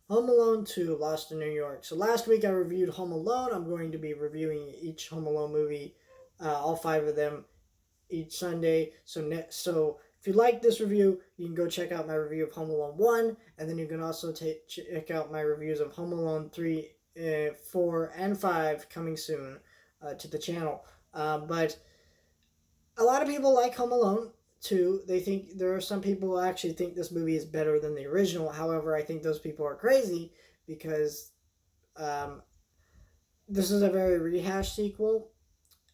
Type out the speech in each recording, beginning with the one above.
Home Alone 2, Lost in New York. So last week I reviewed Home Alone. I'm going to be reviewing each Home Alone movie, all five of them, each Sunday. So if you like this review, you can go check out my review of Home Alone 1, and then you can also check out my reviews of Home Alone 3, 4, and 5 coming soon to the channel. But a lot of people like Home Alone too. They think there are some people who actually think this movie is better than the original. However, I think those people are crazy because um, this is a very rehashed sequel,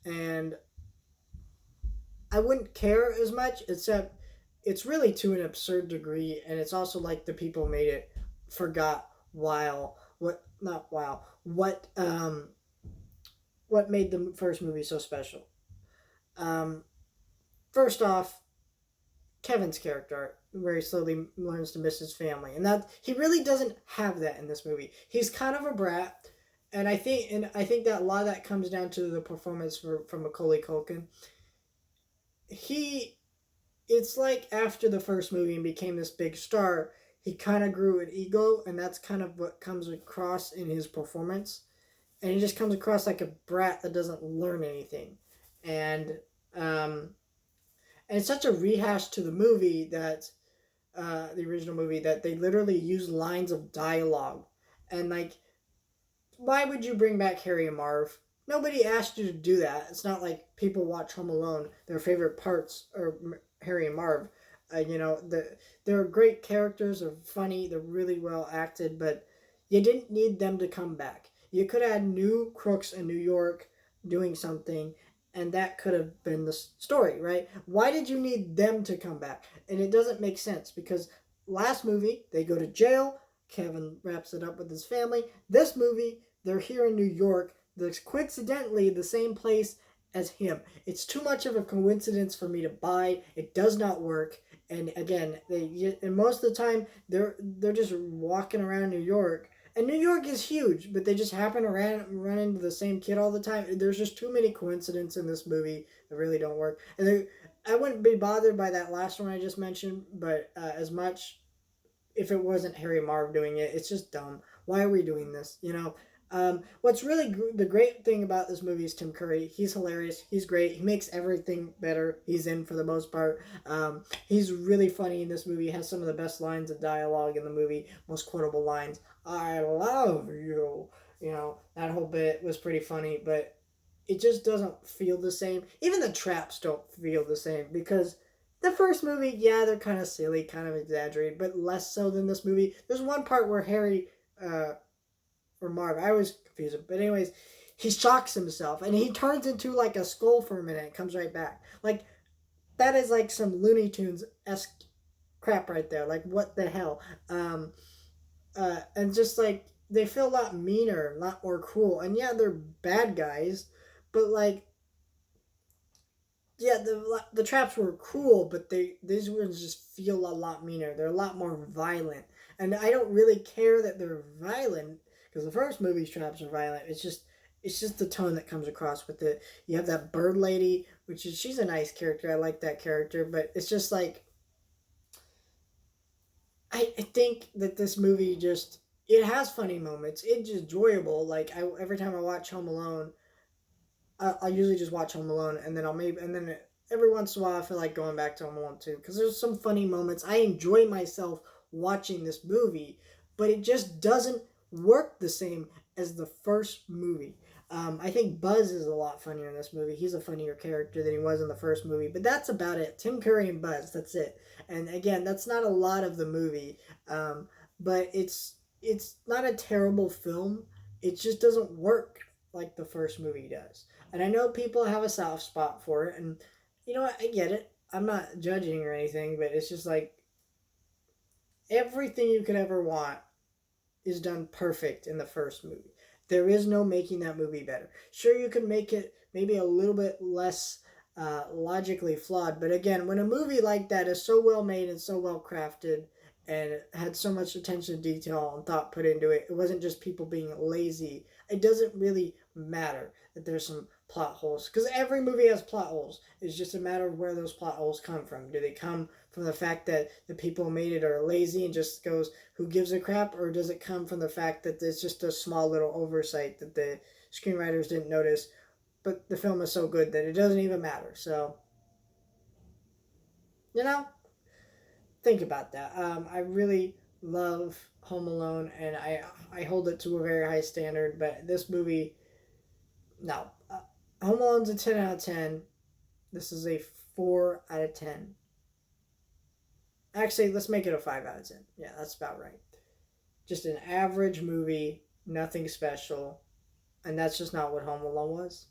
and I wouldn't care as much, except it's really to an absurd degree, and it's also like the people made it forgot while what not while what made the first movie so special. Um, First off, Kevin's character very slowly learns to miss his family, and that he really doesn't have that in this movie. He's kind of a brat, and I think that a lot of that comes down to the performance from Macaulay Culkin. He It's like after the first movie and became this big star, he kind of grew an ego, and that's kind of what comes across in his performance. And he just comes across like a brat that doesn't learn anything, and um, and it's such a rehash to the movie that the original movie that they literally use lines of dialogue, and like, why would you bring back Harry and Marv? Nobody asked you to do that. It's not like people watch Home Alone. Their favorite parts are Harry and Marv. They're great characters. They're funny. They're really well acted, but you didn't need them to come back. You could have had new crooks in New York doing something, and that could have been the story, right? Why did you need them to come back? And it doesn't make sense because last movie they go to jail. Kevin wraps it up with his family. This movie, they're here in New York. There's coincidentally the same place as him. It's too much of a coincidence for me to buy. It does not work. And again, and most of the time they're just walking around New York. And New York is huge, but they just happen to run into the same kid all the time. There's just too many coincidences in this movie that really don't work. I wouldn't be bothered by that last one I just mentioned, but as much if it wasn't Harry Marv doing it. It's just dumb. Why are we doing this? What's really the great thing about this movie is Tim Curry. He's hilarious. He's great. He makes everything better. He's in for the most part. He's really funny in this movie. He has some of the best lines of dialogue in the movie. Most quotable lines. I love you. That whole bit was pretty funny, but it just doesn't feel the same. Even the traps don't feel the same because the first movie, yeah, they're kind of silly, kind of exaggerated, but less so than this movie. There's one part where Harry, or Marv, I was confused, but anyways, he shocks himself and he turns into like a skull for a minute and comes right back. Like, that is like some Looney Tunes esque crap right there. Like, what the hell? And just like, they feel a lot meaner, a lot more cruel. And yeah, they're bad guys, but like, yeah, the traps were cool, but these ones just feel a lot meaner. They're a lot more violent, and I don't really care that they're violent because the first movie's traps are violent. It's just the tone that comes across with it. You have that bird lady, she's a nice character. I like that character, but it's just like I think that this movie just it has funny moments. It's enjoyable. Like every time I watch Home Alone, I usually just watch Home Alone, and then every once in a while I feel like going back to Home Alone too because there's some funny moments. I enjoy myself watching this movie, but it just doesn't work the same as the first movie. I think Buzz is a lot funnier in this movie. He's a funnier character than he was in the first movie, but that's about it. Tim Curry and Buzz, that's it. And again, that's not a lot of the movie, but it's not a terrible film. It just doesn't work like the first movie does. And I know people have a soft spot for it, and you know what? I get it. I'm not judging or anything, but it's just like everything you could ever want is done perfect in the first movie. There is no making that movie better. Sure, you can make it maybe a little bit less logically flawed, but again, when a movie like that is so well made and so well crafted and had so much attention to detail and thought put into it, it wasn't just people being lazy. It doesn't really matter that there's some plot holes, because every movie has plot holes. It's just a matter of where those plot holes come from. Do they come from the fact that the people who made it are lazy and just goes, who gives a crap, or does it come from the fact that it's just a small little oversight that the screenwriters didn't notice, but the film is so good that it doesn't even matter. So, you know, think about that. I really love Home Alone, and I hold it to a very high standard. But this movie, no, Home Alone's a 10 out of 10. This is a 4 out of 10. Actually, let's make it a 5 out of 10. Yeah, that's about right. Just an average movie, nothing special, and that's just not what Home Alone was.